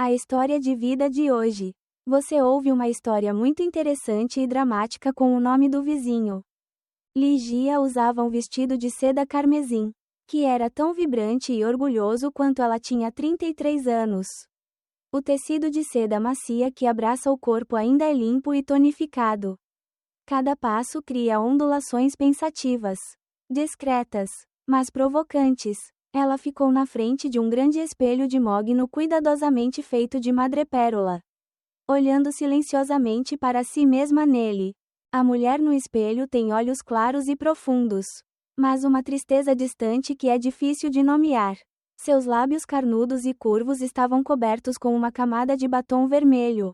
A história de vida de hoje. Você ouve uma história muito interessante e dramática com o nome do vizinho. Ligia usava um vestido de seda carmesim, que era tão vibrante e orgulhoso quanto ela tinha 33 anos. O tecido de seda macia que abraça o corpo ainda é limpo e tonificado. Cada passo cria ondulações pensativas, discretas, mas provocantes. Ela ficou na frente de um grande espelho de mogno cuidadosamente feito de madrepérola, olhando silenciosamente para si mesma nele. A mulher no espelho tem olhos claros e profundos, mas uma tristeza distante que é difícil de nomear. Seus lábios carnudos e curvos estavam cobertos com uma camada de batom vermelho.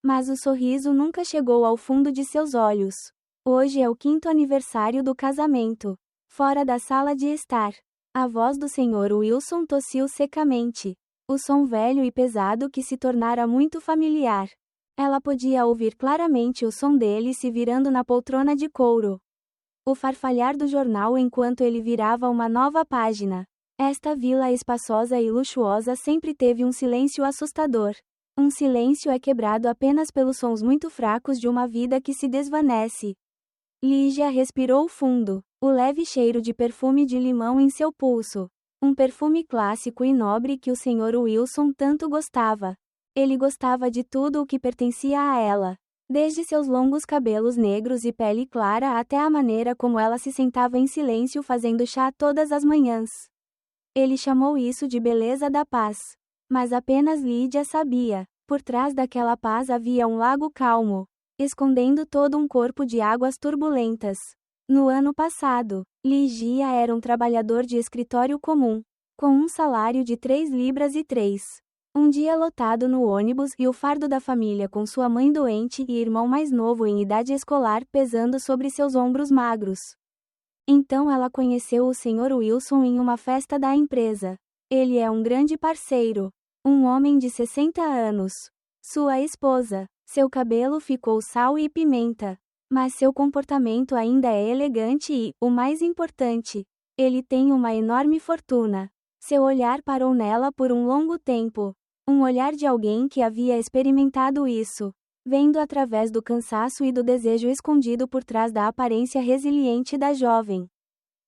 Mas o sorriso nunca chegou ao fundo de seus olhos. Hoje é o 5º aniversário do casamento. Fora da sala de estar, a voz do Sr. Wilson tossiu secamente. O som velho e pesado que se tornara muito familiar. Ela podia ouvir claramente o som dele se virando na poltrona de couro. O farfalhar do jornal enquanto ele virava uma nova página. Esta vila espaçosa e luxuosa sempre teve um silêncio assustador. Um silêncio é quebrado apenas pelos sons muito fracos de uma vida que se desvanece. Ligia respirou fundo. O leve cheiro de perfume de limão em seu pulso. Um perfume clássico e nobre que o Sr. Wilson tanto gostava. Ele gostava de tudo o que pertencia a ela. Desde seus longos cabelos negros e pele clara até a maneira como ela se sentava em silêncio fazendo chá todas as manhãs. Ele chamou isso de beleza da paz. Mas apenas Lídia sabia. Por trás daquela paz havia um lago calmo, escondendo todo um corpo de águas turbulentas. No ano passado, Ligia era um trabalhador de escritório comum, com um salário de 3 libras e 3. Um dia lotado no ônibus e o fardo da família com sua mãe doente e irmão mais novo em idade escolar pesando sobre seus ombros magros. Então ela conheceu o Sr. Wilson em uma festa da empresa. Ele é um grande parceiro. Um homem de 60 anos. Sua esposa. Seu cabelo ficou sal e pimenta. Mas seu comportamento ainda é elegante e, o mais importante, ele tem uma enorme fortuna. Seu olhar parou nela por um longo tempo. Um olhar de alguém que havia experimentado isso. Vendo através do cansaço e do desejo escondido por trás da aparência resiliente da jovem.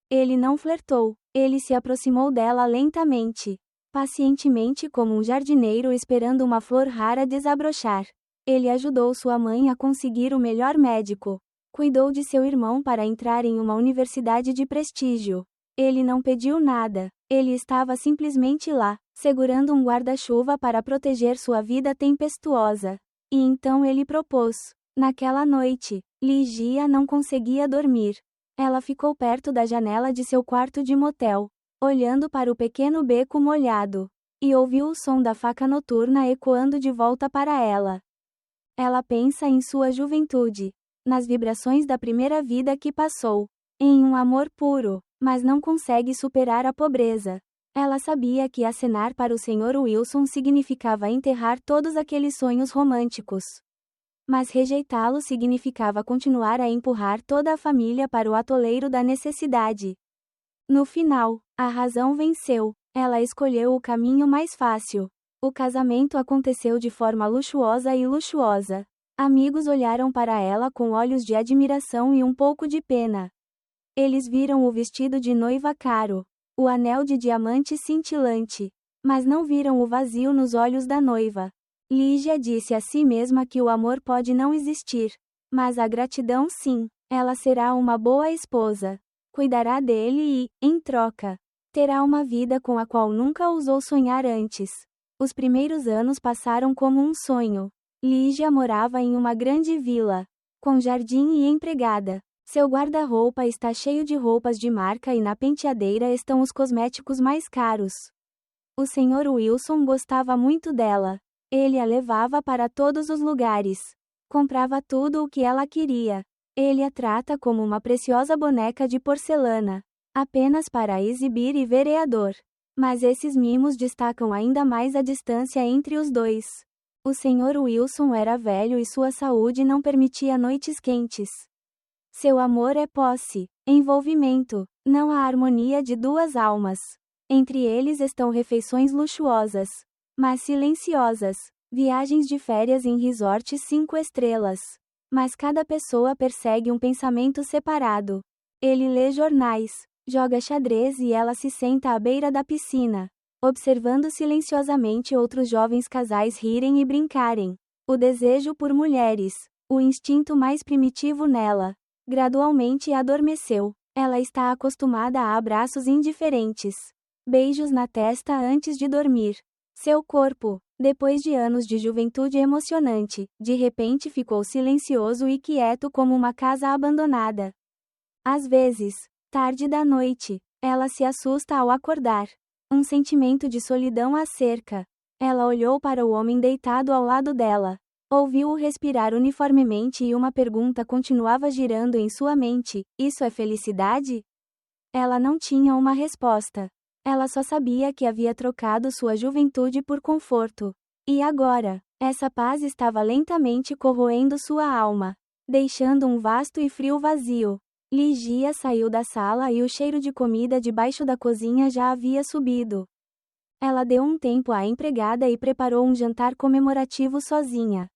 Ele não flertou. Ele se aproximou dela lentamente. Pacientemente como um jardineiro esperando uma flor rara desabrochar. Ele ajudou sua mãe a conseguir o melhor médico. Cuidou de seu irmão para entrar em uma universidade de prestígio. Ele não pediu nada. Ele estava simplesmente lá, segurando um guarda-chuva para proteger sua vida tempestuosa. E então ele propôs. Naquela noite, Ligia não conseguia dormir. Ela ficou perto da janela de seu quarto de motel, olhando para o pequeno beco molhado, e ouviu o som da faca noturna ecoando de volta para ela. Ela pensa em sua juventude, nas vibrações da primeira vida que passou, em um amor puro, mas não consegue superar a pobreza. Ela sabia que acenar para o Sr. Wilson significava enterrar todos aqueles sonhos românticos. Mas rejeitá-lo significava continuar a empurrar toda a família para o atoleiro da necessidade. No final, a razão venceu. Ela escolheu o caminho mais fácil. O casamento aconteceu de forma luxuosa e luxuosa. Amigos olharam para ela com olhos de admiração e um pouco de pena. Eles viram o vestido de noiva caro, o anel de diamante cintilante, mas não viram o vazio nos olhos da noiva. Ligia disse a si mesma que o amor pode não existir, mas a gratidão sim. Ela será uma boa esposa. Cuidará dele e, em troca, terá uma vida com a qual nunca ousou sonhar antes. Os primeiros anos passaram como um sonho. Ligia morava em uma grande vila, com jardim e empregada. Seu guarda-roupa está cheio de roupas de marca e na penteadeira estão os cosméticos mais caros. O Sr. Wilson gostava muito dela. Ele a levava para todos os lugares. Comprava tudo o que ela queria. Ele a trata como uma preciosa boneca de porcelana, apenas para exibir e vereador. Mas esses mimos destacam ainda mais a distância entre os dois. O Sr. Wilson era velho e sua saúde não permitia noites quentes. Seu amor é posse, envolvimento, não a harmonia de duas almas. Entre eles estão refeições luxuosas, mas silenciosas. Viagens de férias em resorts 5 estrelas. Mas cada pessoa persegue um pensamento separado. Ele lê jornais, joga xadrez e ela se senta à beira da piscina, observando silenciosamente outros jovens casais rirem e brincarem. O desejo por mulheres, o instinto mais primitivo nela, gradualmente adormeceu. Ela está acostumada a abraços indiferentes, beijos na testa antes de dormir. Seu corpo, depois de anos de juventude emocionante, de repente ficou silencioso e quieto como uma casa abandonada. Às vezes, tarde da noite, ela se assusta ao acordar. Um sentimento de solidão a cerca. Ela olhou para o homem deitado ao lado dela. Ouviu-o respirar uniformemente e uma pergunta continuava girando em sua mente: isso é felicidade? Ela não tinha uma resposta. Ela só sabia que havia trocado sua juventude por conforto. E agora, essa paz estava lentamente corroendo sua alma, deixando um vasto e frio vazio. Ligia saiu da sala e o cheiro de comida debaixo da cozinha já havia subido. Ela deu um tempo à empregada e preparou um jantar comemorativo sozinha.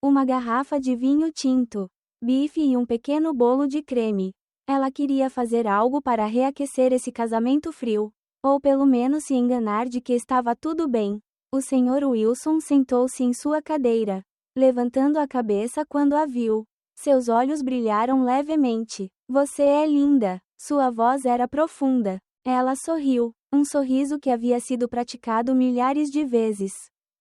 Uma garrafa de vinho tinto, bife e um pequeno bolo de creme. Ela queria fazer algo para reaquecer esse casamento frio, ou pelo menos se enganar de que estava tudo bem. O Sr. Wilson sentou-se em sua cadeira, levantando a cabeça quando a viu. Seus olhos brilharam levemente. Você é linda. Sua voz era profunda. Ela sorriu, um sorriso que havia sido praticado milhares de vezes.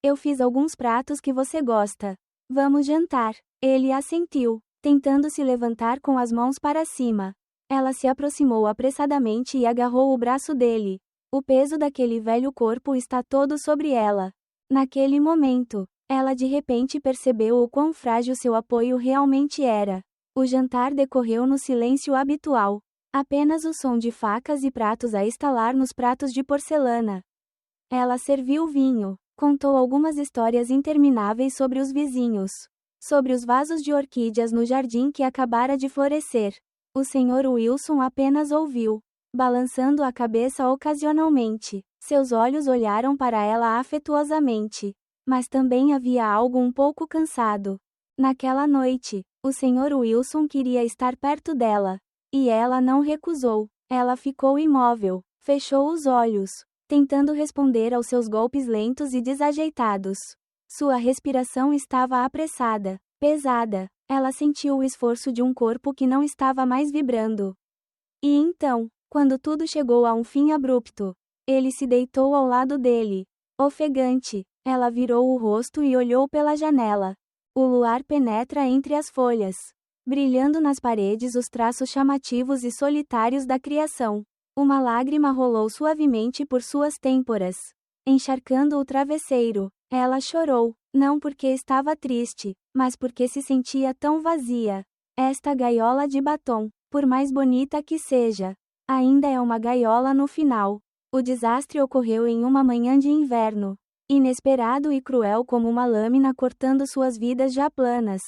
Eu fiz alguns pratos que você gosta. Vamos jantar. Ele assentiu, tentando se levantar com as mãos para cima. Ela se aproximou apressadamente e agarrou o braço dele. O peso daquele velho corpo está todo sobre ela. Naquele momento, ela de repente percebeu o quão frágil seu apoio realmente era. O jantar decorreu no silêncio habitual. Apenas o som de facas e pratos a estalar nos pratos de porcelana. Ela serviu vinho, contou algumas histórias intermináveis sobre os vizinhos, sobre os vasos de orquídeas no jardim que acabara de florescer. O Sr. Wilson apenas ouviu, balançando a cabeça ocasionalmente. Seus olhos olharam para ela afetuosamente, mas também havia algo um pouco cansado. Naquela noite, o Sr. Wilson queria estar perto dela, e ela não recusou. Ela ficou imóvel, fechou os olhos, tentando responder aos seus golpes lentos e desajeitados. Sua respiração estava apressada, pesada. Ela sentiu o esforço de um corpo que não estava mais vibrando. E então, quando tudo chegou a um fim abrupto, ele se deitou ao lado dele. Ofegante, ela virou o rosto e olhou pela janela. O luar penetra entre as folhas, brilhando nas paredes os traços chamativos e solitários da criação. Uma lágrima rolou suavemente por suas têmporas, encharcando o travesseiro. Ela chorou, não porque estava triste, mas porque se sentia tão vazia. Esta gaiola de batom, por mais bonita que seja, ainda é uma gaiola no final. O desastre ocorreu em uma manhã de inverno, inesperado e cruel como uma lâmina cortando suas vidas já planas.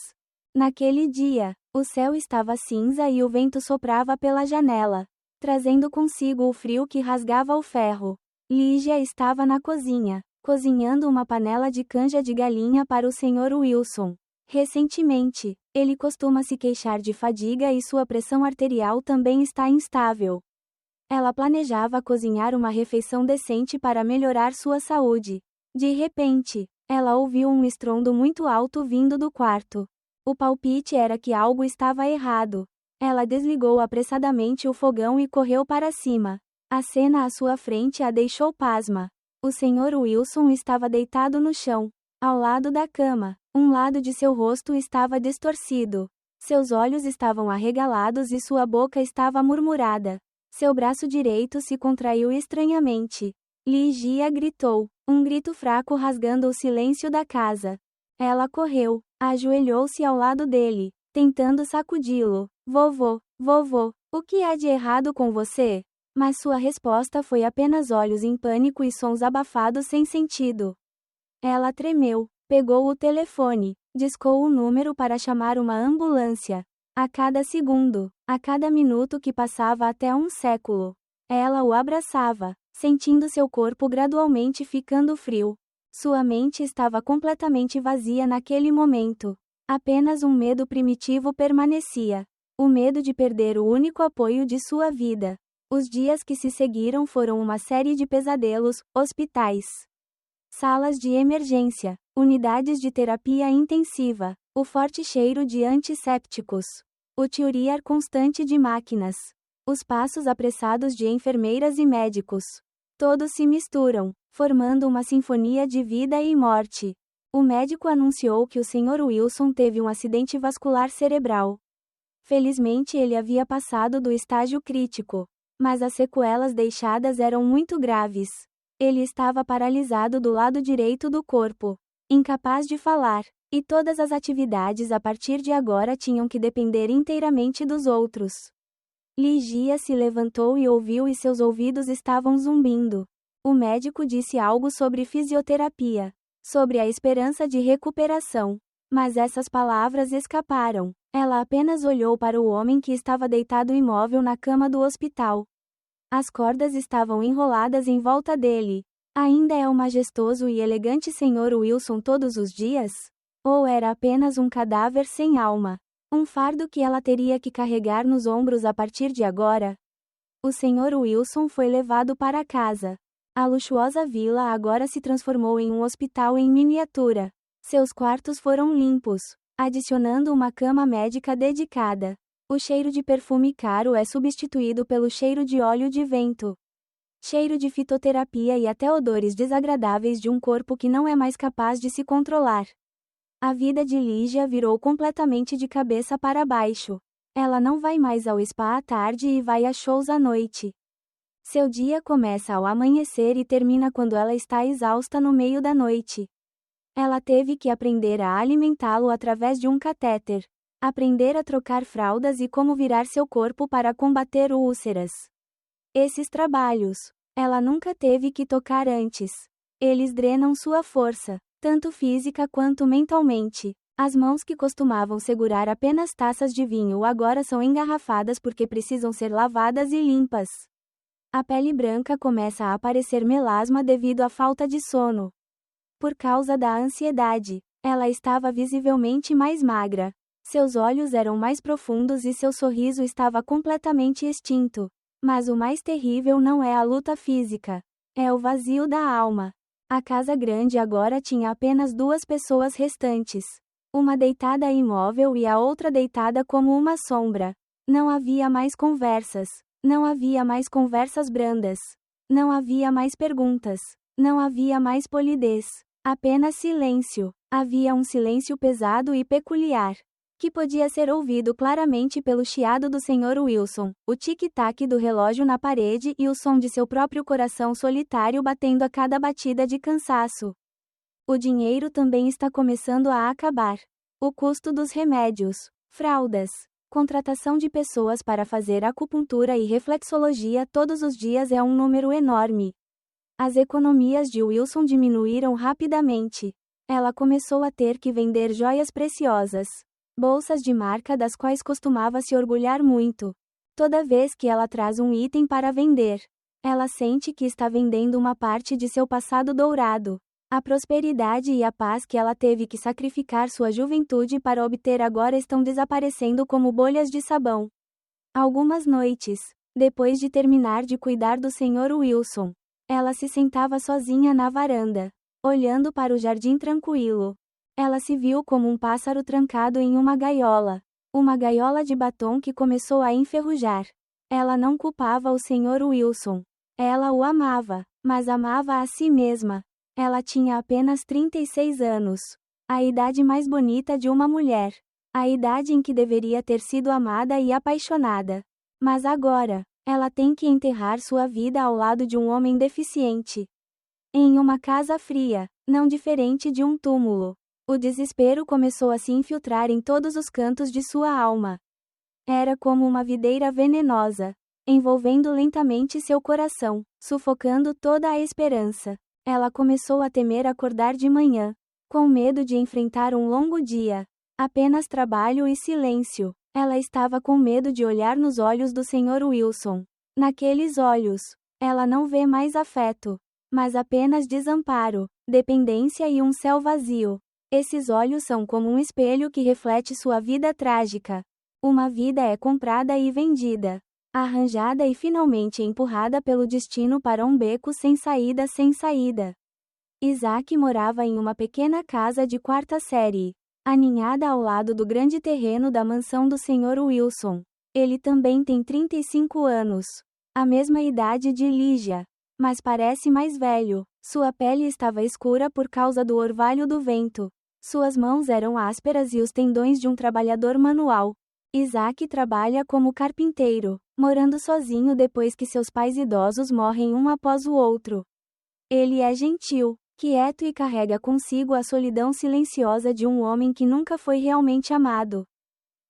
Naquele dia, o céu estava cinza e o vento soprava pela janela, trazendo consigo o frio que rasgava o ferro. Ligia estava na cozinha, cozinhando uma panela de canja de galinha para o Sr. Wilson. Recentemente, ele costuma se queixar de fadiga e sua pressão arterial também está instável. Ela planejava cozinhar uma refeição decente para melhorar sua saúde. De repente, ela ouviu um estrondo muito alto vindo do quarto. O palpite era que algo estava errado. Ela desligou apressadamente o fogão e correu para cima. A cena à sua frente a deixou pasma. O Sr. Wilson estava deitado no chão, ao lado da cama. Um lado de seu rosto estava distorcido. Seus olhos estavam arregalados e sua boca estava murmurada. Seu braço direito se contraiu estranhamente. Ligia gritou, um grito fraco rasgando o silêncio da casa. Ela correu, ajoelhou-se ao lado dele, tentando sacudi-lo. Vovô, vovô, o que há de errado com você? Mas sua resposta foi apenas olhos em pânico e sons abafados sem sentido. Ela tremeu, pegou o telefone, discou o número para chamar uma ambulância. A cada segundo, a cada minuto que passava até um século, ela o abraçava, sentindo seu corpo gradualmente ficando frio. Sua mente estava completamente vazia naquele momento. Apenas um medo primitivo permanecia. O medo de perder o único apoio de sua vida. Os dias que se seguiram foram uma série de pesadelos, hospitais, salas de emergência, unidades de terapia intensiva, o forte cheiro de antissépticos, o tiorear constante de máquinas, os passos apressados de enfermeiras e médicos. Todos se misturam, formando uma sinfonia de vida e morte. O médico anunciou que o Sr. Wilson teve um acidente vascular cerebral. Felizmente ele havia passado do estágio crítico, mas as sequelas deixadas eram muito graves. Ele estava paralisado do lado direito do corpo, incapaz de falar, e todas as atividades a partir de agora tinham que depender inteiramente dos outros. Ligia se levantou e ouviu e seus ouvidos estavam zumbindo. O médico disse algo sobre fisioterapia, sobre a esperança de recuperação. Mas essas palavras escaparam. Ela apenas olhou para o homem que estava deitado imóvel na cama do hospital. As cordas estavam enroladas em volta dele. Ainda é o majestoso e elegante Sr. Wilson todos os dias? Ou era apenas um cadáver sem alma? Um fardo que ela teria que carregar nos ombros a partir de agora? O Sr. Wilson foi levado para casa. A luxuosa vila agora se transformou em um hospital em miniatura. Seus quartos foram limpos, adicionando uma cama médica dedicada. O cheiro de perfume caro é substituído pelo cheiro de óleo de vento. Cheiro de fitoterapia e até odores desagradáveis de um corpo que não é mais capaz de se controlar. A vida de Ligia virou completamente de cabeça para baixo. Ela não vai mais ao spa à tarde e vai a shows à noite. Seu dia começa ao amanhecer e termina quando ela está exausta no meio da noite. Ela teve que aprender a alimentá-lo através de um catéter, aprender a trocar fraldas e como virar seu corpo para combater úlceras. Esses trabalhos, ela nunca teve que tocar antes. Eles drenam sua força, tanto física quanto mentalmente. As mãos que costumavam segurar apenas taças de vinho agora são engarrafadas porque precisam ser lavadas e limpas. A pele branca começa a aparecer melasma devido à falta de sono. Por causa da ansiedade, ela estava visivelmente mais magra. Seus olhos eram mais profundos e seu sorriso estava completamente extinto. Mas o mais terrível não é a luta física. É o vazio da alma. A casa grande agora tinha apenas 2 pessoas restantes. Uma deitada imóvel e a outra deitada como uma sombra. Não havia mais conversas. Não havia mais conversas brandas. Não havia mais perguntas. Não havia mais polidez. Apenas silêncio. Havia um silêncio pesado e peculiar, que podia ser ouvido claramente pelo chiado do Sr. Wilson, o tic-tac do relógio na parede e o som de seu próprio coração solitário batendo a cada batida de cansaço. O dinheiro também está começando a acabar. O custo dos remédios, fraldas, contratação de pessoas para fazer acupuntura e reflexologia todos os dias é um número enorme. As economias de Wilson diminuíram rapidamente. Ela começou a ter que vender joias preciosas, bolsas de marca das quais costumava se orgulhar muito. Toda vez que ela traz um item para vender, ela sente que está vendendo uma parte de seu passado dourado. A prosperidade e a paz que ela teve que sacrificar sua juventude para obter agora estão desaparecendo como bolhas de sabão. Algumas noites, depois de terminar de cuidar do Sr. Wilson, ela se sentava sozinha na varanda, olhando para o jardim tranquilo. Ela se viu como um pássaro trancado em uma gaiola de batom que começou a enferrujar. Ela não culpava o Sr. Wilson. Ela o amava, mas amava a si mesma. Ela tinha apenas 36 anos. A idade mais bonita de uma mulher. A idade em que deveria ter sido amada e apaixonada. Mas agora, ela tem que enterrar sua vida ao lado de um homem deficiente. Em uma casa fria, não diferente de um túmulo. O desespero começou a se infiltrar em todos os cantos de sua alma. Era como uma videira venenosa, envolvendo lentamente seu coração, sufocando toda a esperança. Ela começou a temer acordar de manhã, com medo de enfrentar um longo dia. Apenas trabalho e silêncio. Ela estava com medo de olhar nos olhos do Sr. Wilson. Naqueles olhos, ela não vê mais afeto, mas apenas desamparo. dependência e um céu vazio. Esses olhos são como um espelho que reflete sua vida trágica. Uma vida é comprada e vendida, arranjada e finalmente empurrada pelo destino para um beco sem saída sem saída. Isaac morava em uma pequena casa de quarta série, aninhada ao lado do grande terreno da mansão do Sr. Wilson. Ele também tem 35 anos, a mesma idade de Lígia, mas parece mais velho. Sua pele estava escura por causa do orvalho do vento. Suas mãos eram ásperas e os tendões de um trabalhador manual. Isaac trabalha como carpinteiro, morando sozinho depois que seus pais idosos morrem um após o outro. Ele é gentil, quieto e carrega consigo a solidão silenciosa de um homem que nunca foi realmente amado.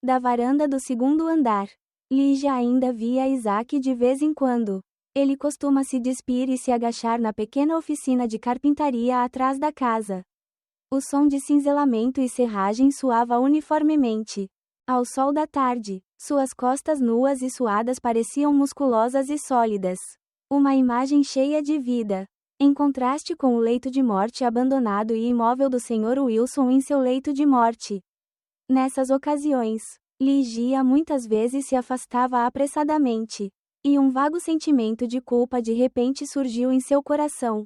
Da varanda do segundo andar, Lígia ainda via Isaac de vez em quando. Ele costuma se despir e se agachar na pequena oficina de carpintaria atrás da casa. O som de cinzelamento e serragem soava uniformemente. Ao sol da tarde, suas costas nuas e suadas pareciam musculosas e sólidas. Uma imagem cheia de vida. Em contraste com o leito de morte abandonado e imóvel do Sr. Wilson em seu leito de morte. Nessas ocasiões, Lígia muitas vezes se afastava apressadamente. E um vago sentimento de culpa de repente surgiu em seu coração.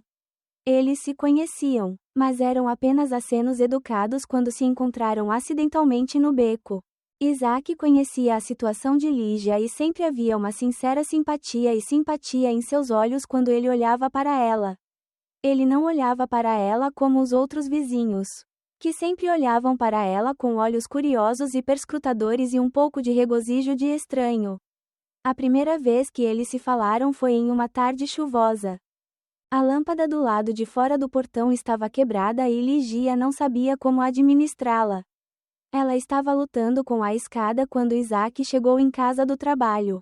Eles se conheciam, mas eram apenas acenos educados quando se encontraram acidentalmente no beco. Isaac conhecia a situação de Lígia e sempre havia uma sincera simpatia em seus olhos quando ele olhava para ela. Ele não olhava para ela como os outros vizinhos, que sempre olhavam para ela com olhos curiosos e perscrutadores e um pouco de regozijo de estranho. A primeira vez que eles se falaram foi em uma tarde chuvosa. A lâmpada do lado de fora do portão estava quebrada e Lígia não sabia como administrá-la. Ela estava lutando com a escada quando Isaac chegou em casa do trabalho.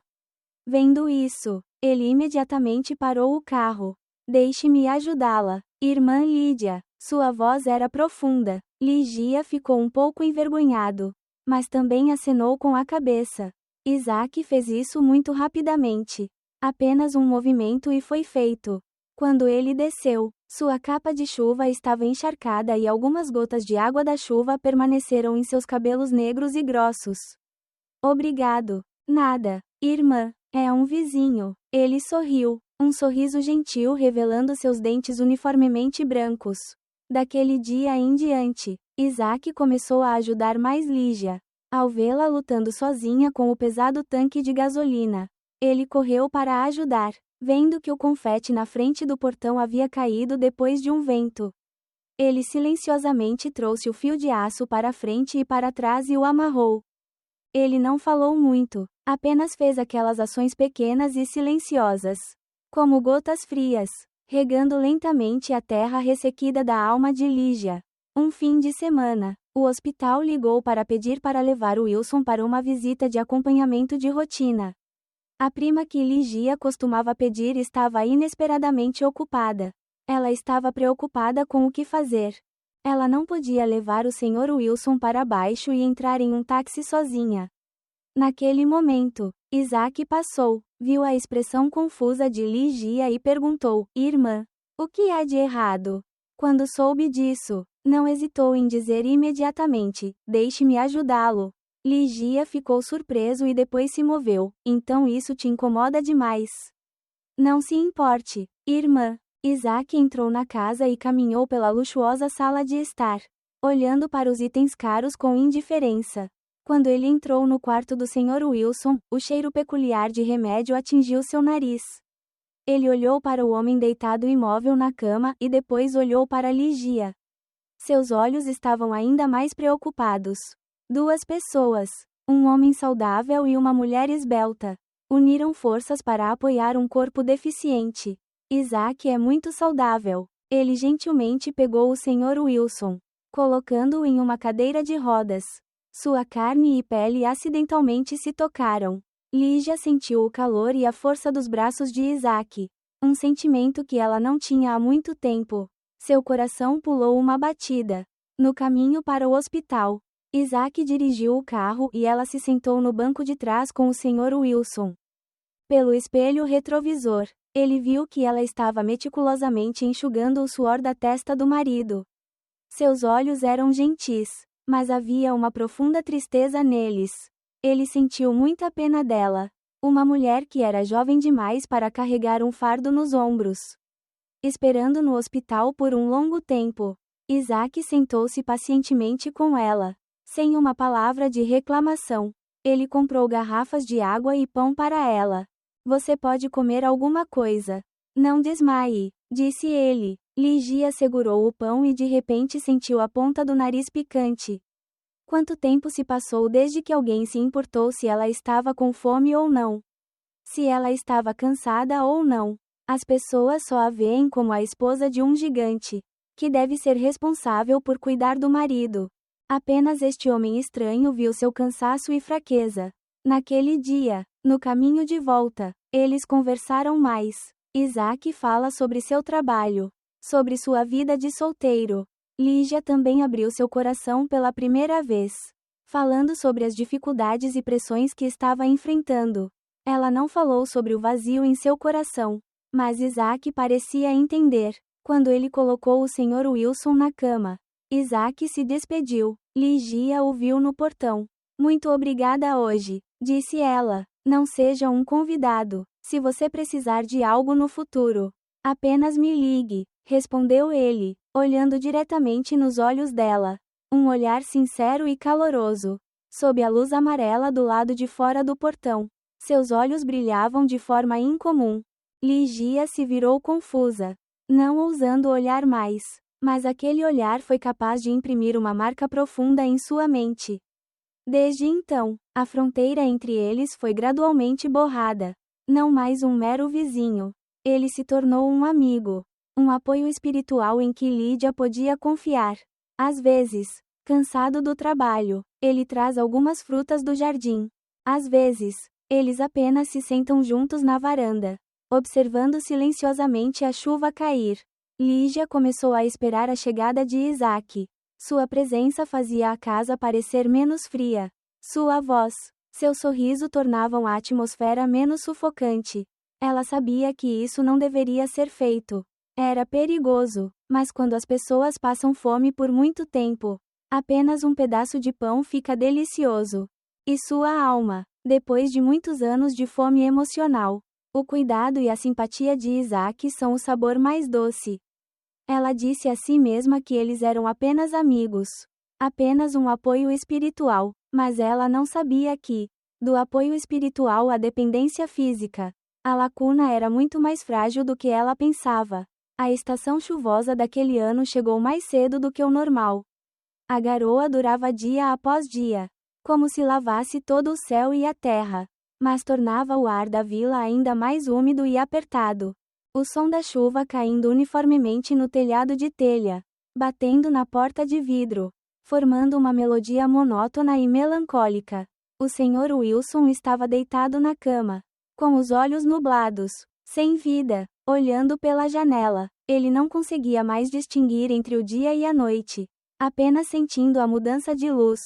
Vendo isso, ele imediatamente parou o carro. Deixe-me ajudá-la, irmã Lídia. Sua voz era profunda. Lígia ficou um pouco envergonhado, mas também acenou com a cabeça. Isaac fez isso muito rapidamente. Apenas um movimento e foi feito. Quando ele desceu, sua capa de chuva estava encharcada e algumas gotas de água da chuva permaneceram em seus cabelos negros e grossos. Obrigado. Nada, irmã. É um vizinho. Ele sorriu, um sorriso gentil revelando seus dentes uniformemente brancos. Daquele dia em diante, Isaac começou a ajudar mais Lígia. Ao vê-la lutando sozinha com o pesado tanque de gasolina, ele correu para ajudar, vendo que o confete na frente do portão havia caído depois de um vento. Ele silenciosamente trouxe o fio de aço para a frente e para trás e o amarrou. Ele não falou muito, apenas fez aquelas ações pequenas e silenciosas, como gotas frias, regando lentamente a terra ressequida da alma de Lígia. Um fim de semana, o hospital ligou para pedir para levar Wilson para uma visita de acompanhamento de rotina. A prima que Lígia costumava pedir estava inesperadamente ocupada. Ela estava preocupada com o que fazer. Ela não podia levar o Sr. Wilson para baixo e entrar em um táxi sozinha. Naquele momento, Isaac passou, viu a expressão confusa de Lígia e perguntou: Irmã, o que há de errado? Quando soube disso, não hesitou em dizer imediatamente: deixe-me ajudá-lo. Lígia ficou surpreso e depois se moveu. Então isso te incomoda demais. Não se importe, irmã. Isaac entrou na casa e caminhou pela luxuosa sala de estar, olhando para os itens caros com indiferença. Quando ele entrou no quarto do Sr. Wilson, o cheiro peculiar de remédio atingiu seu nariz. Ele olhou para o homem deitado imóvel na cama e depois olhou para Lígia. Seus olhos estavam ainda mais preocupados. Duas pessoas, um homem saudável e uma mulher esbelta, uniram forças para apoiar um corpo deficiente. Isaac é muito saudável. Ele gentilmente pegou o Sr. Wilson, colocando-o em uma cadeira de rodas. Sua carne e pele acidentalmente se tocaram. Lígia sentiu o calor e a força dos braços de Isaac, um sentimento que ela não tinha há muito tempo. Seu coração pulou uma batida. No caminho para o hospital, Isaac dirigiu o carro e ela se sentou no banco de trás com o Sr. Wilson. Pelo espelho retrovisor, Ele viu que ela estava meticulosamente enxugando o suor da testa do marido. Seus olhos eram gentis, mas havia uma profunda tristeza neles. Ele sentiu muita pena dela. Uma mulher que era jovem demais para carregar um fardo nos ombros. Esperando no hospital por um longo tempo, Isaac sentou-se pacientemente com ela. Sem uma palavra de reclamação, ele comprou garrafas de água e pão para ela. Você pode comer alguma coisa. Não desmaie, disse ele. Ligia segurou o pão e de repente sentiu a ponta do nariz picante. Quanto tempo se passou desde que alguém se importou se ela estava com fome ou não? Se ela estava cansada ou não? As pessoas só a veem como a esposa de um gigante, que deve ser responsável por cuidar do marido. Apenas este homem estranho viu seu cansaço e fraqueza. Naquele dia, no caminho de volta, eles conversaram mais. Isaac fala sobre seu trabalho, sobre sua vida de solteiro. Lígia também abriu seu coração pela primeira vez, falando sobre as dificuldades e pressões que estava enfrentando. Ela não falou sobre o vazio em seu coração, mas Isaac parecia entender. Quando ele colocou o Sr. Wilson na cama, Isaac se despediu. Ligia o viu no portão. Muito obrigada hoje, disse ela. Não seja um convidado. Se você precisar de algo no futuro, apenas me ligue, respondeu ele, olhando diretamente nos olhos dela. Um olhar sincero e caloroso. Sob a luz amarela do lado de fora do portão, seus olhos brilhavam de forma incomum. Ligia se virou confusa, não ousando olhar mais. Mas aquele olhar foi capaz de imprimir uma marca profunda em sua mente. Desde então, a fronteira entre eles foi gradualmente borrada. Não mais um mero vizinho. Ele se tornou um amigo. Um apoio espiritual em que Lídia podia confiar. Às vezes, cansado do trabalho, ele traz algumas frutas do jardim. Às vezes, eles apenas se sentam juntos na varanda, observando silenciosamente a chuva cair. Lígia começou a esperar a chegada de Isaac. Sua presença fazia a casa parecer menos fria. Sua voz, seu sorriso tornavam a atmosfera menos sufocante. Ela sabia que isso não deveria ser feito. Era perigoso, mas quando as pessoas passam fome por muito tempo, apenas um pedaço de pão fica delicioso. E sua alma, depois de muitos anos de fome emocional, o cuidado e a simpatia de Isaac são o sabor mais doce. Ela disse a si mesma que eles eram apenas amigos. Apenas um apoio espiritual, mas ela não sabia que, do apoio espiritual à dependência física, a lacuna era muito mais frágil do que ela pensava. A estação chuvosa daquele ano chegou mais cedo do que o normal. A garoa durava dia após dia, como se lavasse todo o céu e a terra, mas tornava o ar da vila ainda mais úmido e apertado. O som da chuva caindo uniformemente no telhado de telha, batendo na porta de vidro, formando uma melodia monótona e melancólica. O Sr. Wilson estava deitado na cama, com os olhos nublados, sem vida, olhando pela janela. Ele não conseguia mais distinguir entre o dia e a noite, apenas sentindo a mudança de luz.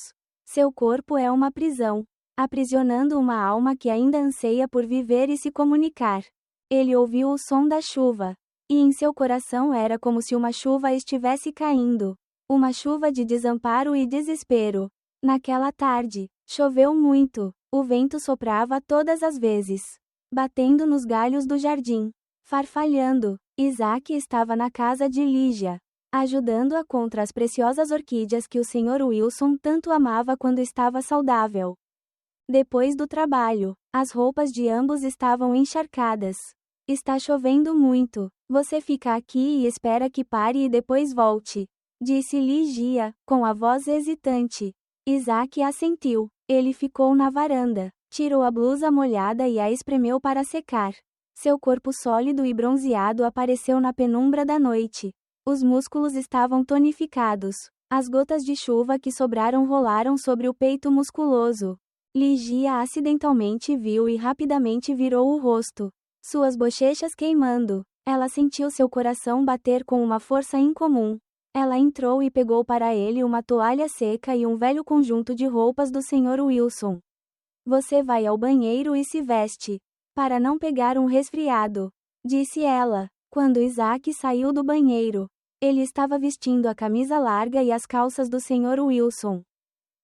Seu corpo é uma prisão, aprisionando uma alma que ainda anseia por viver e se comunicar. Ele ouviu o som da chuva, e em seu coração era como se uma chuva estivesse caindo. Uma chuva de desamparo e desespero. Naquela tarde, choveu muito. O vento soprava todas as vezes, batendo nos galhos do jardim, farfalhando. Isaac estava na casa de Lígia, ajudando-a contra as preciosas orquídeas que o Sr. Wilson tanto amava quando estava saudável. Depois do trabalho, as roupas de ambos estavam encharcadas. Está chovendo muito. Você fica aqui e espera que pare e depois volte, disse Ligia, com a voz hesitante. Isaac assentiu. Ele ficou na varanda, tirou a blusa molhada e a espremeu para secar. Seu corpo sólido e bronzeado apareceu na penumbra da noite. Os músculos estavam tonificados. As gotas de chuva que sobraram rolaram sobre o peito musculoso. Ligia acidentalmente viu e rapidamente virou o rosto. Suas bochechas queimando. Ela sentiu seu coração bater com uma força incomum. Ela entrou e pegou para ele uma toalha seca e um velho conjunto de roupas do Sr. Wilson. Você vai ao banheiro e se veste, para não pegar um resfriado, disse ela. Quando Isaac saiu do banheiro, ele estava vestindo a camisa larga e as calças do Sr. Wilson.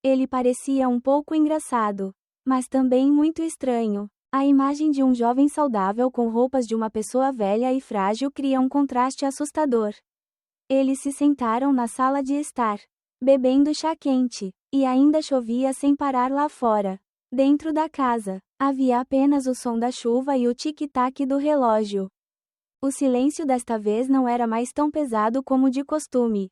Ele parecia um pouco engraçado, mas também muito estranho. A imagem de um jovem saudável com roupas de uma pessoa velha e frágil cria um contraste assustador. Eles se sentaram na sala de estar, bebendo chá quente, e ainda chovia sem parar lá fora. Dentro da casa, havia apenas o som da chuva e o tic-tac do relógio. O silêncio desta vez não era mais tão pesado como de costume.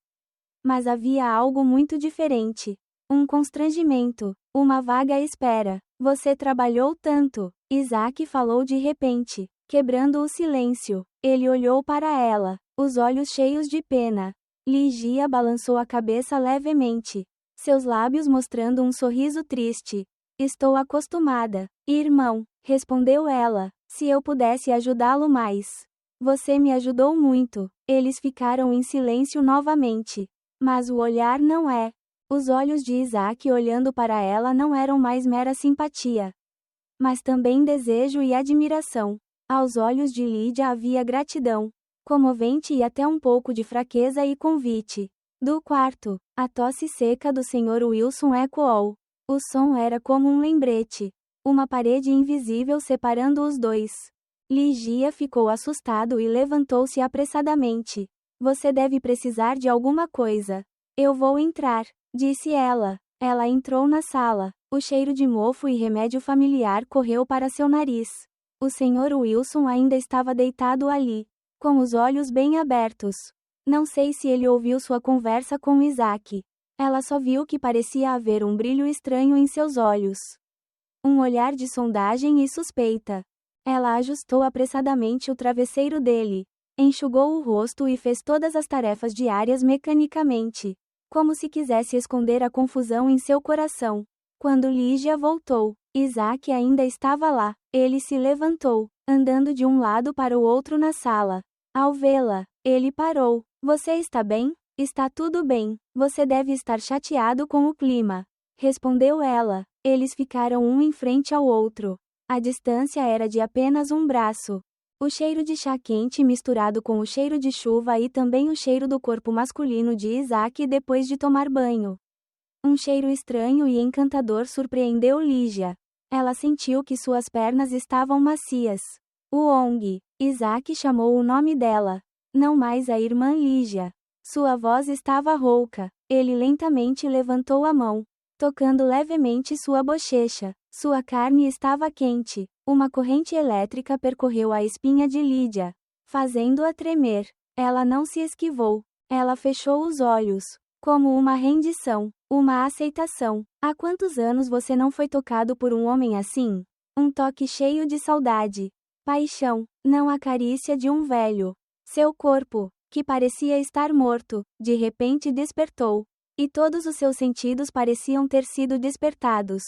Mas havia algo muito diferente. Um constrangimento, uma vaga espera. Você trabalhou tanto, Isaac falou de repente, quebrando o silêncio. Ele olhou para ela, os olhos cheios de pena. Ligia balançou a cabeça levemente, seus lábios mostrando um sorriso triste. Estou acostumada, irmão, respondeu ela. Se eu pudesse ajudá-lo mais. Você me ajudou muito. Eles ficaram em silêncio novamente. Mas o olhar não é. Os olhos de Isaac olhando para ela não eram mais mera simpatia, mas também desejo e admiração. Aos olhos de Lídia havia gratidão, comovente e até um pouco de fraqueza e convite. Do quarto, a tosse seca do Sr. Wilson ecoou. O som era como um lembrete. Uma parede invisível separando os dois. Ligia ficou assustado e levantou-se apressadamente. Você deve precisar de alguma coisa. Eu vou entrar, disse ela. Ela entrou na sala. O cheiro de mofo e remédio familiar correu para seu nariz. O Sr. Wilson ainda estava deitado ali, com os olhos bem abertos. Não sei se ele ouviu sua conversa com Isaac. Ela só viu que parecia haver um brilho estranho em seus olhos. Um olhar de sondagem e suspeita. Ela ajustou apressadamente o travesseiro dele, enxugou o rosto e fez todas as tarefas diárias mecanicamente, como se quisesse esconder a confusão em seu coração. Quando Lígia voltou, Isaac ainda estava lá. Ele se levantou, andando de um lado para o outro na sala. Ao vê-la, ele parou. Você está bem? Está tudo bem. Você deve estar chateado com o clima, respondeu ela. Eles ficaram um em frente ao outro. A distância era de apenas um braço. O cheiro de chá quente misturado com o cheiro de chuva e também o cheiro do corpo masculino de Isaac depois de tomar banho. Um cheiro estranho e encantador surpreendeu Lígia. Ela sentiu que suas pernas estavam macias. Wong. Isaac chamou o nome dela. Não mais a irmã Lígia. Sua voz estava rouca. Ele lentamente levantou a mão, tocando levemente sua bochecha. Sua carne estava quente. Uma corrente elétrica percorreu a espinha de Lídia, fazendo-a tremer. Ela não se esquivou. Ela fechou os olhos, como uma rendição, uma aceitação. Há quantos anos você não foi tocado por um homem assim? Um toque cheio de saudade, paixão, não a carícia de um velho. Seu corpo, que parecia estar morto, de repente despertou. E todos os seus sentidos pareciam ter sido despertados.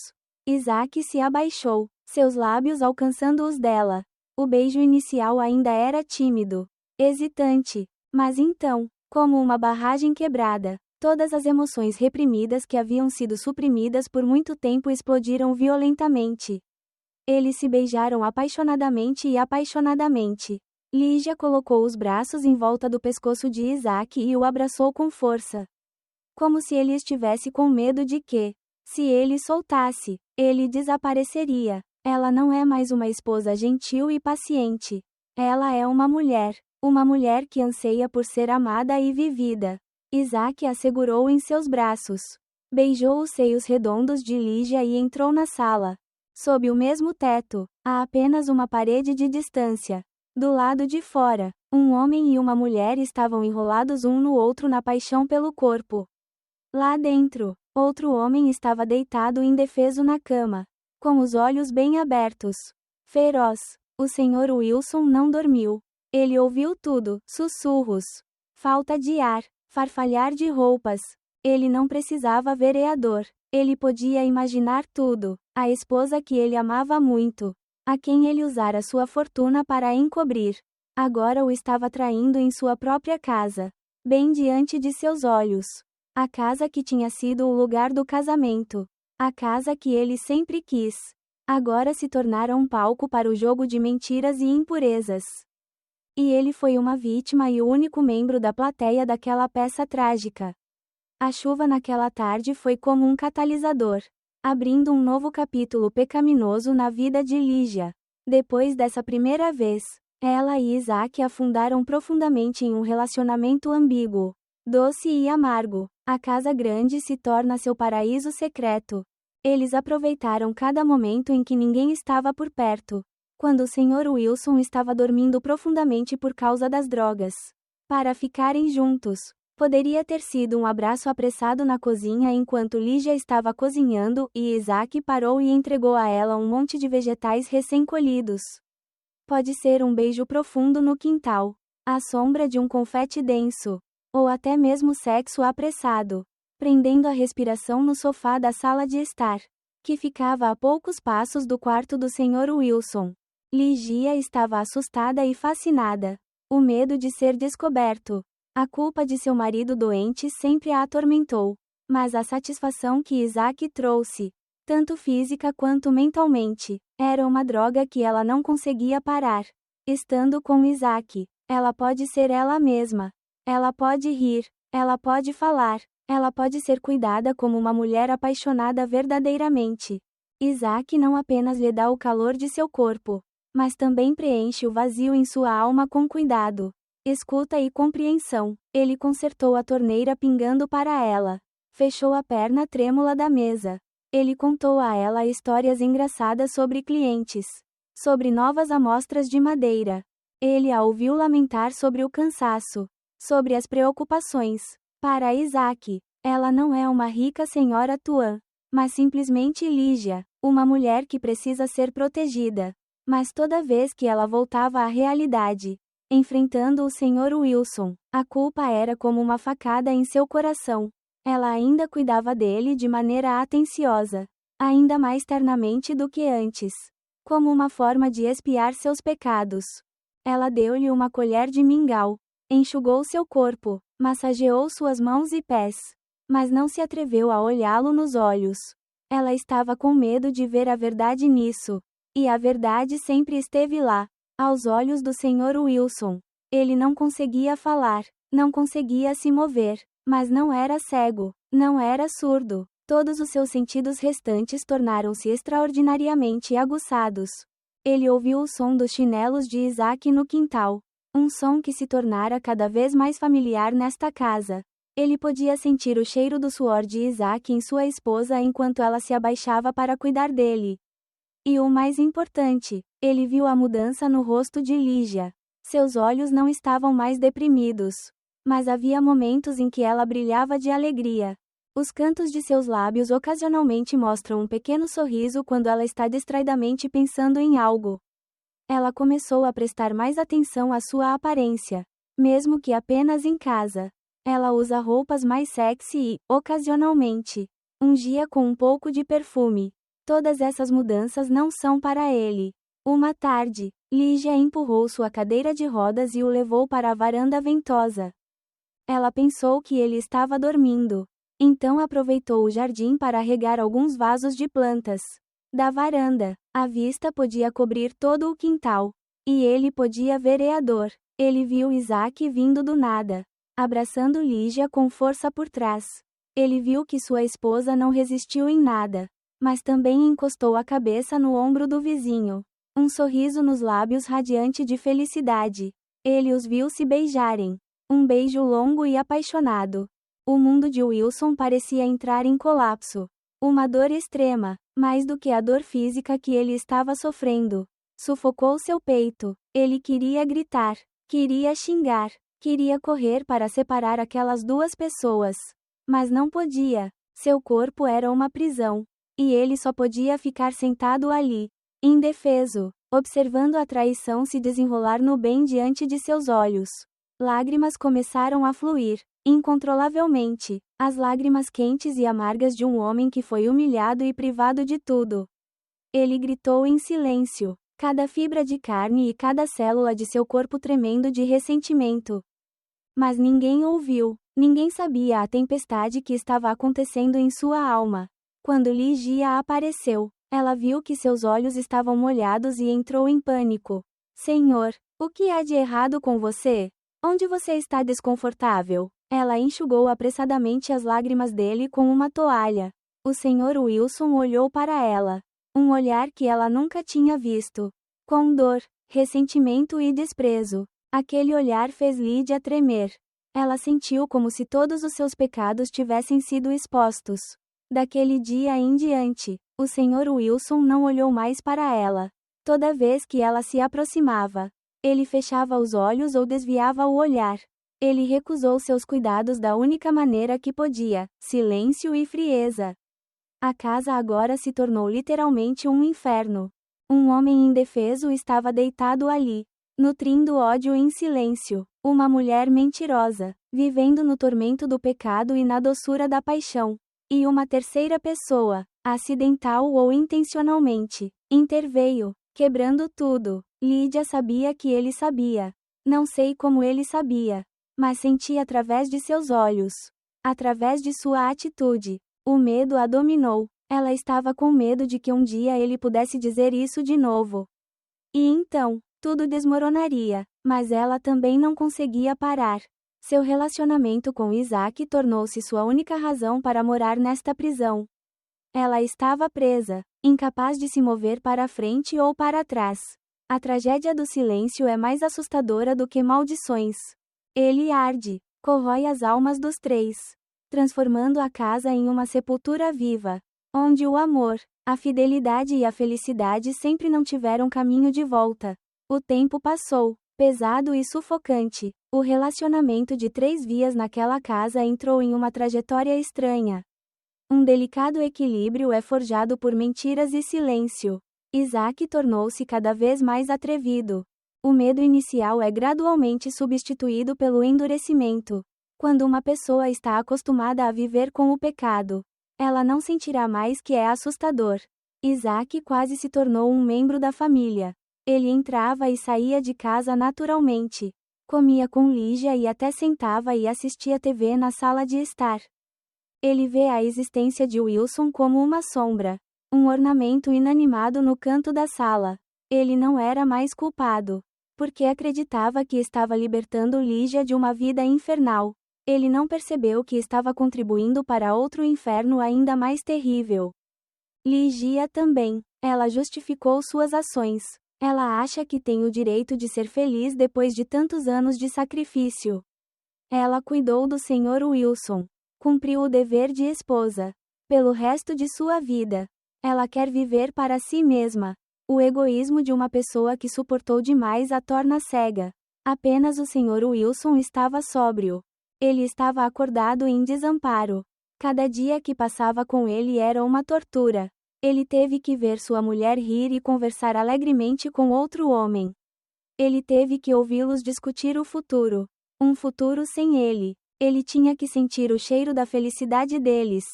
Isaac se abaixou, seus lábios alcançando os dela. O beijo inicial ainda era tímido, hesitante, mas então, como uma barragem quebrada, todas as emoções reprimidas que haviam sido suprimidas por muito tempo explodiram violentamente. Eles se beijaram apaixonadamente e apaixonadamente. Lígia colocou os braços em volta do pescoço de Isaac e o abraçou com força. Como se ele estivesse com medo de que, se ele soltasse, ele desapareceria. Ela não é mais uma esposa gentil e paciente. Ela é uma mulher que anseia por ser amada e vivida. Isaac a segurou em seus braços, beijou os seios redondos de Lígia e entrou na sala. Sob o mesmo teto, a apenas uma parede de distância. Do lado de fora, um homem e uma mulher estavam enrolados um no outro na paixão pelo corpo. Lá dentro, outro homem estava deitado indefeso na cama, com os olhos bem abertos. Feroz. O Sr. Wilson não dormiu. Ele ouviu tudo: sussurros, falta de ar, farfalhar de roupas. Ele não precisava vereador. Ele podia imaginar tudo. A esposa que ele amava muito, a quem ele usara sua fortuna para encobrir, agora o estava traindo em sua própria casa, bem diante de seus olhos. A casa que tinha sido o lugar do casamento. A casa que ele sempre quis. Agora se tornara um palco para o jogo de mentiras e impurezas. E ele foi uma vítima e o único membro da plateia daquela peça trágica. A chuva naquela tarde foi como um catalisador, abrindo um novo capítulo pecaminoso na vida de Lígia. Depois dessa primeira vez, ela e Isaac afundaram profundamente em um relacionamento ambíguo, doce e amargo. A casa grande se torna seu paraíso secreto. Eles aproveitaram cada momento em que ninguém estava por perto, quando o Sr. Wilson estava dormindo profundamente por causa das drogas, para ficarem juntos. Poderia ter sido um abraço apressado na cozinha enquanto Lígia estava cozinhando e Isaac parou e entregou a ela um monte de vegetais recém-colhidos. Pode ser um beijo profundo no quintal, à sombra de um confete denso, ou até mesmo sexo apressado, prendendo a respiração no sofá da sala de estar, que ficava a poucos passos do quarto do Sr. Wilson. Lígia estava assustada e fascinada. O medo de ser descoberto. A culpa de seu marido doente sempre a atormentou, mas a satisfação que Isaac trouxe, tanto física quanto mentalmente, era uma droga que ela não conseguia parar. Estando com Isaac, ela pode ser ela mesma. Ela pode rir, ela pode falar, ela pode ser cuidada como uma mulher apaixonada verdadeiramente. Isaac não apenas lhe dá o calor de seu corpo, mas também preenche o vazio em sua alma com cuidado, escuta e compreensão. Ele consertou a torneira pingando para ela. Fechou a perna trêmula da mesa. Ele contou a ela histórias engraçadas sobre clientes, sobre novas amostras de madeira. Ele a ouviu lamentar sobre o cansaço, sobre as preocupações. Para Isaac, ela não é uma rica senhora Tuan, mas simplesmente Lígia, uma mulher que precisa ser protegida. Mas toda vez que ela voltava à realidade, enfrentando o Sr. Wilson, a culpa era como uma facada em seu coração. Ela ainda cuidava dele de maneira atenciosa, ainda mais ternamente do que antes, como uma forma de expiar seus pecados. Ela deu-lhe uma colher de mingau, enxugou seu corpo, massageou suas mãos e pés, mas não se atreveu a olhá-lo nos olhos. Ela estava com medo de ver a verdade nisso, e a verdade sempre esteve lá, aos olhos do Sr. Wilson. Ele não conseguia falar, não conseguia se mover, mas não era cego, não era surdo. Todos os seus sentidos restantes tornaram-se extraordinariamente aguçados. Ele ouviu o som dos chinelos de Isaac no quintal, um som que se tornara cada vez mais familiar nesta casa. Ele podia sentir o cheiro do suor de Isaac em sua esposa enquanto ela se abaixava para cuidar dele. E o mais importante, ele viu a mudança no rosto de Lígia. Seus olhos não estavam mais deprimidos, mas havia momentos em que ela brilhava de alegria. Os cantos de seus lábios ocasionalmente mostram um pequeno sorriso quando ela está distraidamente pensando em algo. Ela começou a prestar mais atenção à sua aparência, mesmo que apenas em casa. Ela usa roupas mais sexy e, ocasionalmente, ungia com um pouco de perfume. Todas essas mudanças não são para ele. Uma tarde, Lígia empurrou sua cadeira de rodas e o levou para a varanda ventosa. Ela pensou que ele estava dormindo. Então aproveitou o jardim para regar alguns vasos de plantas. Da varanda, a vista podia cobrir todo o quintal. E ele podia vereador. Ele viu Isaac vindo do nada, abraçando Lígia com força por trás. Ele viu que sua esposa não resistiu em nada, mas também encostou a cabeça no ombro do vizinho. Um sorriso nos lábios radiante de felicidade. Ele os viu se beijarem. Um beijo longo e apaixonado. O mundo de Wilson parecia entrar em colapso. Uma dor extrema, mais do que a dor física que ele estava sofrendo, sufocou seu peito. Ele queria gritar, queria xingar, queria correr para separar aquelas duas pessoas. Mas não podia. Seu corpo era uma prisão. E ele só podia ficar sentado ali, indefeso, observando a traição se desenrolar no bem diante de seus olhos. Lágrimas começaram a fluir, incontrolavelmente, as lágrimas quentes e amargas de um homem que foi humilhado e privado de tudo. Ele gritou em silêncio, cada fibra de carne e cada célula de seu corpo tremendo de ressentimento. Mas ninguém ouviu, ninguém sabia a tempestade que estava acontecendo em sua alma. Quando Lígia apareceu, ela viu que seus olhos estavam molhados e entrou em pânico. Senhor, o que há de errado com você? Onde você está desconfortável? Ela enxugou apressadamente as lágrimas dele com uma toalha. O Sr. Wilson olhou para ela. Um olhar que ela nunca tinha visto. Com dor, ressentimento e desprezo. Aquele olhar fez Lídia tremer. Ela sentiu como se todos os seus pecados tivessem sido expostos. Daquele dia em diante, o Sr. Wilson não olhou mais para ela. Toda vez que ela se aproximava, ele fechava os olhos ou desviava o olhar. Ele recusou seus cuidados da única maneira que podia: silêncio e frieza. A casa agora se tornou literalmente um inferno. Um homem indefeso estava deitado ali, nutrindo ódio em silêncio. Uma mulher mentirosa, vivendo no tormento do pecado e na doçura da paixão. E uma terceira pessoa, acidental ou intencionalmente, interveio, quebrando tudo. Lídia sabia que ele sabia. Não sei como ele sabia, mas sentia através de seus olhos, através de sua atitude. O medo a dominou. Ela estava com medo de que um dia ele pudesse dizer isso de novo. E então, tudo desmoronaria, mas ela também não conseguia parar. Seu relacionamento com Isaac tornou-se sua única razão para morar nesta prisão. Ela estava presa, incapaz de se mover para frente ou para trás. A tragédia do silêncio é mais assustadora do que maldições. Ele arde, corrói as almas dos três, transformando a casa em uma sepultura viva, onde o amor, a fidelidade e a felicidade sempre não tiveram caminho de volta. O tempo passou, pesado e sufocante. O relacionamento de 3 vias naquela casa entrou em uma trajetória estranha. Um delicado equilíbrio é forjado por mentiras e silêncio. Isaac tornou-se cada vez mais atrevido. O medo inicial é gradualmente substituído pelo endurecimento. Quando uma pessoa está acostumada a viver com o pecado, ela não sentirá mais que é assustador. Isaac quase se tornou um membro da família. Ele entrava e saía de casa naturalmente. Comia com Lígia e até sentava e assistia TV na sala de estar. Ele vê a existência de Wilson como uma sombra, um ornamento inanimado no canto da sala. Ele não era mais culpado, porque acreditava que estava libertando Lígia de uma vida infernal. Ele não percebeu que estava contribuindo para outro inferno ainda mais terrível. Lígia também. Ela justificou suas ações. Ela acha que tem o direito de ser feliz depois de tantos anos de sacrifício. Ela cuidou do Sr. Wilson. Cumpriu o dever de esposa. Pelo resto de sua vida. Ela quer viver para si mesma. O egoísmo de uma pessoa que suportou demais a torna cega. Apenas o Sr. Wilson estava sóbrio. Ele estava acordado em desamparo. Cada dia que passava com ele era uma tortura. Ele teve que ver sua mulher rir e conversar alegremente com outro homem. Ele teve que ouvi-los discutir o futuro. Um futuro sem ele. Ele tinha que sentir o cheiro da felicidade deles.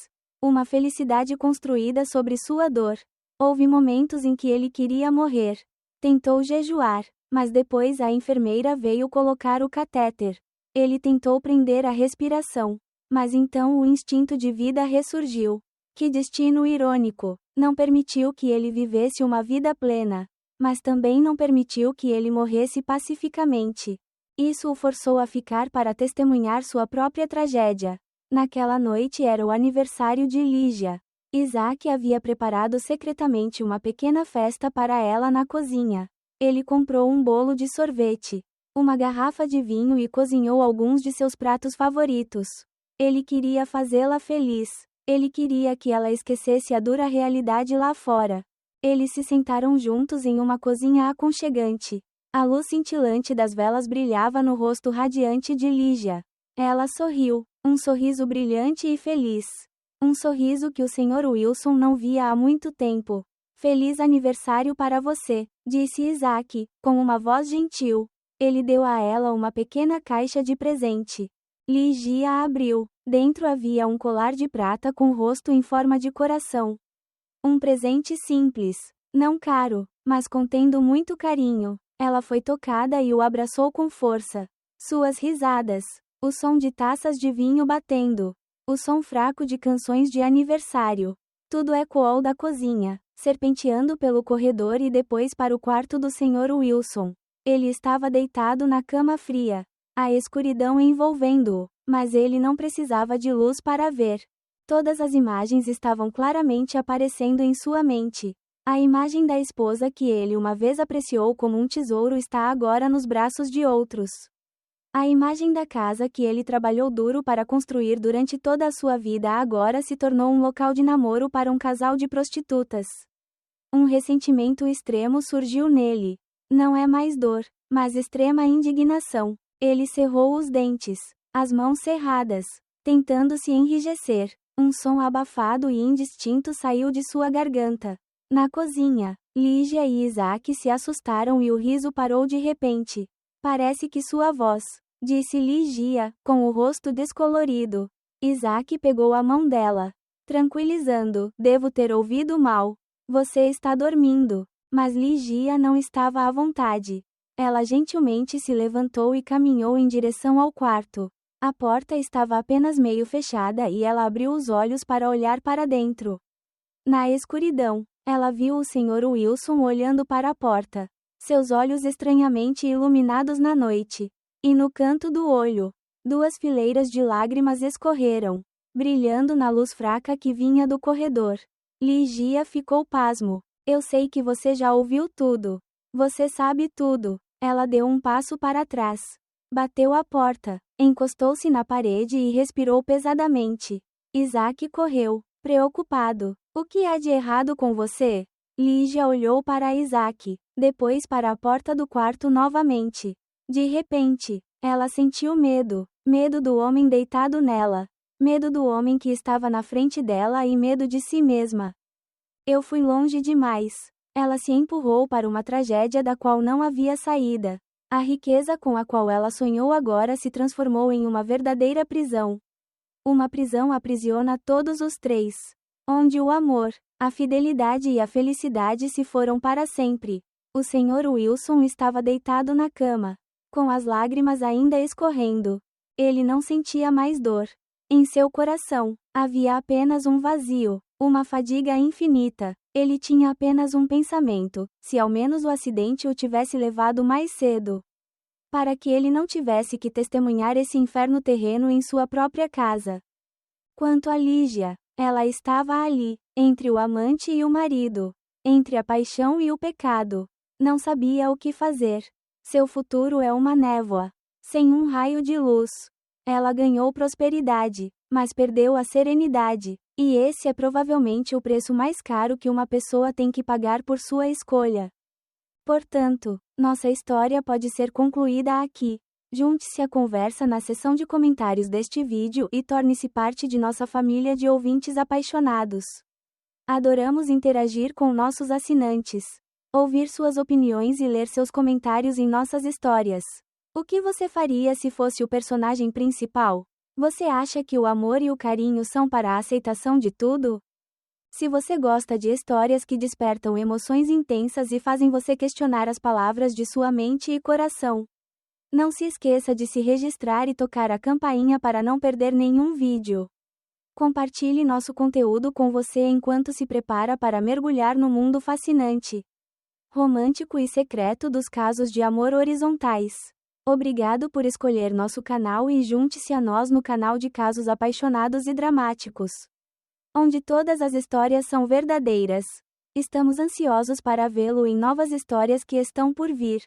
Uma felicidade construída sobre sua dor. Houve momentos em que ele queria morrer. Tentou jejuar, mas depois a enfermeira veio colocar o catéter. Ele tentou prender a respiração, mas então o instinto de vida ressurgiu. Que destino irônico! Não permitiu que ele vivesse uma vida plena, mas também não permitiu que ele morresse pacificamente. Isso o forçou a ficar para testemunhar sua própria tragédia. Naquela noite era o aniversário de Lígia. Isaac havia preparado secretamente uma pequena festa para ela na cozinha. Ele comprou um bolo de sorvete, uma garrafa de vinho e cozinhou alguns de seus pratos favoritos. Ele queria fazê-la feliz. Ele queria que ela esquecesse a dura realidade lá fora. Eles se sentaram juntos em uma cozinha aconchegante. A luz cintilante das velas brilhava no rosto radiante de Lígia. Ela sorriu, um sorriso brilhante e feliz. Um sorriso que o Sr. Wilson não via há muito tempo. Feliz aniversário para você, disse Isaac, com uma voz gentil. Ele deu a ela uma pequena caixa de presente. Lígia a abriu. Dentro havia um colar de prata com o rosto em forma de coração. Um presente simples, não caro, mas contendo muito carinho. Ela foi tocada e o abraçou com força. Suas risadas, o som de taças de vinho batendo, o som fraco de canções de aniversário. Tudo ecoou da cozinha, serpenteando pelo corredor e depois para o quarto do Sr. Wilson. Ele estava deitado na cama fria, a escuridão envolvendo-o, mas ele não precisava de luz para ver. Todas as imagens estavam claramente aparecendo em sua mente. A imagem da esposa que ele uma vez apreciou como um tesouro está agora nos braços de outros. A imagem da casa que ele trabalhou duro para construir durante toda a sua vida agora se tornou um local de namoro para um casal de prostitutas. Um ressentimento extremo surgiu nele. Não é mais dor, mas extrema indignação. Ele cerrou os dentes, as mãos cerradas, tentando se enrijecer. Um som abafado e indistinto saiu de sua garganta. Na cozinha, Lígia e Isaac se assustaram e o riso parou de repente. Parece que sua voz, disse Lígia, com o rosto descolorido. Isaac pegou a mão dela, tranquilizando. Devo ter ouvido mal. Você está dormindo. Mas Lígia não estava à vontade. Ela gentilmente se levantou e caminhou em direção ao quarto. A porta estava apenas meio fechada e ela abriu os olhos para olhar para dentro. Na escuridão, ela viu o Sr. Wilson olhando para a porta, seus olhos estranhamente iluminados na noite. E no canto do olho, 2 fileiras de lágrimas escorreram, brilhando na luz fraca que vinha do corredor. Lígia ficou pasmo. Eu sei que você já ouviu tudo. Você sabe tudo. Ela deu um passo para trás. Bateu a porta, encostou-se na parede e respirou pesadamente. Isaac correu, preocupado. O que há de errado com você? Lígia olhou para Isaac, depois para a porta do quarto novamente. De repente, ela sentiu medo. Medo do homem deitado nela. Medo do homem que estava na frente dela e medo de si mesma. Eu fui longe demais. Ela se empurrou para uma tragédia da qual não havia saída. A riqueza com a qual ela sonhou agora se transformou em uma verdadeira prisão. Uma prisão aprisiona todos os 3. Onde o amor, a fidelidade e a felicidade se foram para sempre. O Sr. Wilson estava deitado na cama, com as lágrimas ainda escorrendo. Ele não sentia mais dor. Em seu coração, havia apenas um vazio, uma fadiga infinita. Ele tinha apenas um pensamento: se ao menos o acidente o tivesse levado mais cedo. Para que ele não tivesse que testemunhar esse inferno terreno em sua própria casa. Quanto a Lígia, ela estava ali, entre o amante e o marido, entre a paixão e o pecado. Não sabia o que fazer. Seu futuro é uma névoa, sem um raio de luz. Ela ganhou prosperidade, mas perdeu a serenidade. E esse é provavelmente o preço mais caro que uma pessoa tem que pagar por sua escolha. Portanto, nossa história pode ser concluída aqui. Junte-se à conversa na seção de comentários deste vídeo e torne-se parte de nossa família de ouvintes apaixonados. Adoramos interagir com nossos assinantes, ouvir suas opiniões e ler seus comentários em nossas histórias. O que você faria se fosse o personagem principal? Você acha que o amor e o carinho são para a aceitação de tudo? Se você gosta de histórias que despertam emoções intensas e fazem você questionar as palavras de sua mente e coração, não se esqueça de se registrar e tocar a campainha para não perder nenhum vídeo. Compartilhe nosso conteúdo com você enquanto se prepara para mergulhar no mundo fascinante, romântico e secreto dos casos de amor horizontais. Obrigado por escolher nosso canal e junte-se a nós no canal de casos apaixonados e dramáticos, onde todas as histórias são verdadeiras. Estamos ansiosos para vê-lo em novas histórias que estão por vir.